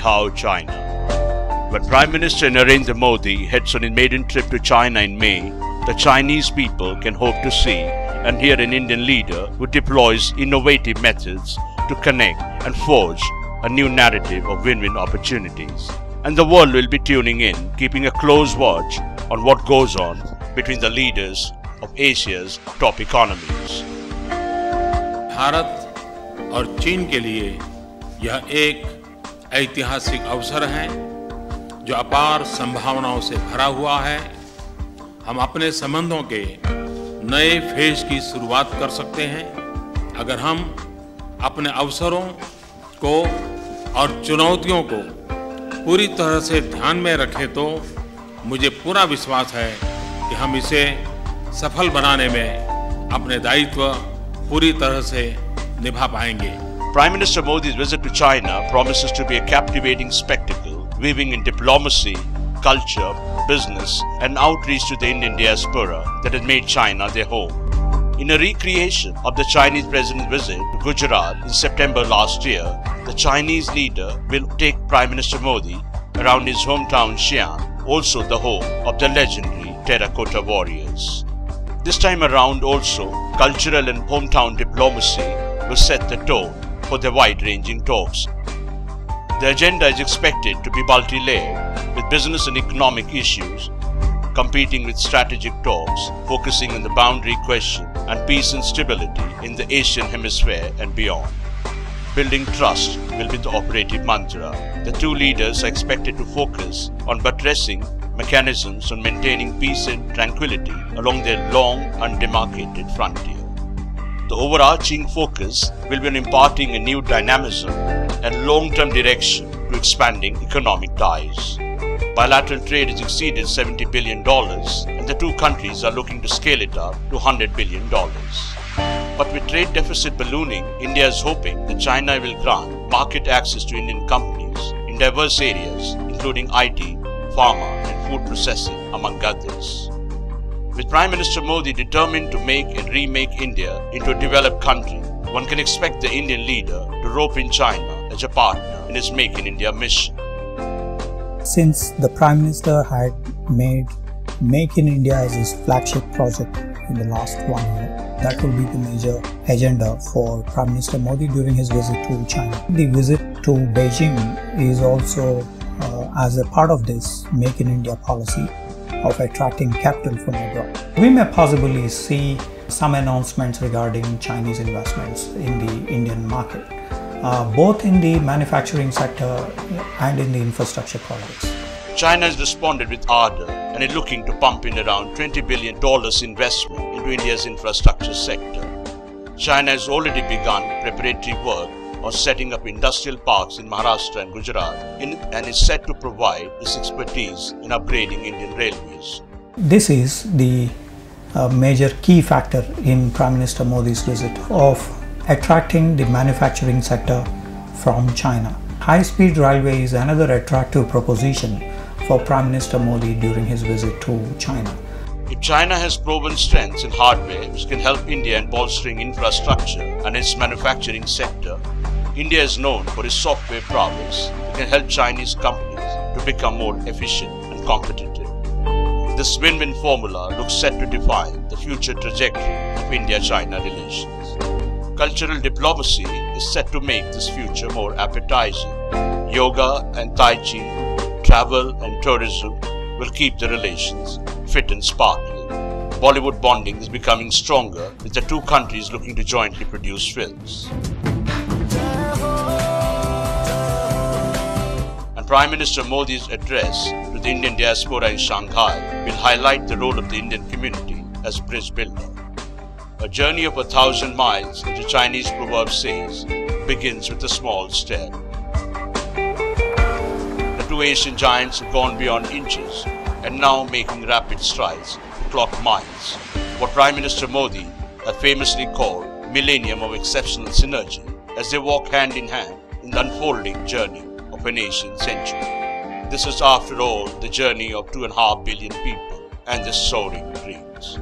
Ni-Hao, China. When Prime Minister Narendra Modi heads on his maiden trip to China in May, the Chinese people can hope to see and hear an Indian leader who deploys innovative methods to connect and forge a new narrative of win-win opportunities. And the world will be tuning in, keeping a close watch on what goes on between the leaders of Asia's top economies. Bharat और चीन के लिए यह एक ऐतिहासिक अवसर है जो अपार संभावनाओं से भरा हुआ है। हम अपने संबंधों के नए फेज की शुरुआत कर सकते हैं अगर हम अपने अवसरों को और चुनौतियों को पूरी तरह से ध्यान में रखें तो मुझे पूरा विश्वास है कि हम इसे सफल बनाने में अपने दायित्व पूरी तरह से निभा पाएंगे। Prime Minister Modi's visit to China promises to be a captivating spectacle, weaving in diplomacy, culture, business, and outreach to the Indian diaspora that has made China their home. In a recreation of the Chinese president's visit to Gujarat in September last year, the Chinese leader will take Prime Minister Modi around his hometown Xian, also the home of the legendary Terracotta Warriors. This time around also, cultural and hometown diplomacy will set the tone for the wide-ranging talks. The agenda is expected to be multi-layered, with business and economic issues competing with strategic talks, focusing on the boundary question and peace and stability in the Asian hemisphere and beyond. Building trust will be the operative mantra. The two leaders are expected to focus on buttressing mechanisms on maintaining peace and tranquility along their long undemarcated frontier. The overarching focus will be on imparting a new dynamism and long-term direction to expanding economic ties. Bilateral trade has exceeded $70 billion and the two countries are looking to scale it up to $100 billion. But with trade deficit ballooning, India is hoping that China will grant market access to Indian companies in diverse areas including IT, pharma and food processing among others. With Prime Minister Modi determined to make and remake India into a developed country, one can expect the Indian leader to rope in China as a partner in his Make in India mission. Since the Prime Minister had made Make in India as his flagship project in the last 1 year, that will be the major agenda for Prime Minister Modi during his visit to China. The visit to Beijing is also as a part of this Make in India policy of attracting capital from abroad. We may possibly see some announcements regarding Chinese investments in the Indian market, both in the manufacturing sector and in the infrastructure projects. China has responded with ardor and is looking to pump in around $20 billion investment into India's infrastructure sector. China has already begun preparatory work on setting up industrial parks in Maharashtra and Gujarat and is set to provide its expertise in upgrading Indian railways. This is the major key factor in Prime Minister Modi's visit of attracting the manufacturing sector from China. High-speed railway is another attractive proposition for Prime Minister Modi during his visit to China. If China has proven strengths in hardware which can help India in bolstering infrastructure and its manufacturing sector, India is known for its software prowess that can help Chinese companies to become more efficient and competitive. This win-win formula looks set to define the future trajectory of India-China relations. Cultural diplomacy is set to make this future more appetizing. Yoga and Tai Chi, travel and tourism will keep the relations fit and sparkling. Bollywood bonding is becoming stronger with the two countries looking to jointly produce films. And Prime Minister Modi's address to the Indian diaspora in Shanghai will highlight the role of the Indian community as bridge builder. A journey of 1,000 miles, as the Chinese proverb says, begins with a small step. The two Asian giants have gone beyond inches and now making rapid strides to clock miles. What Prime Minister Modi had famously called millennium of exceptional synergy as they walk hand in hand in the unfolding journey of an Asian century. This is after all the journey of 2.5 billion people and their soaring dreams.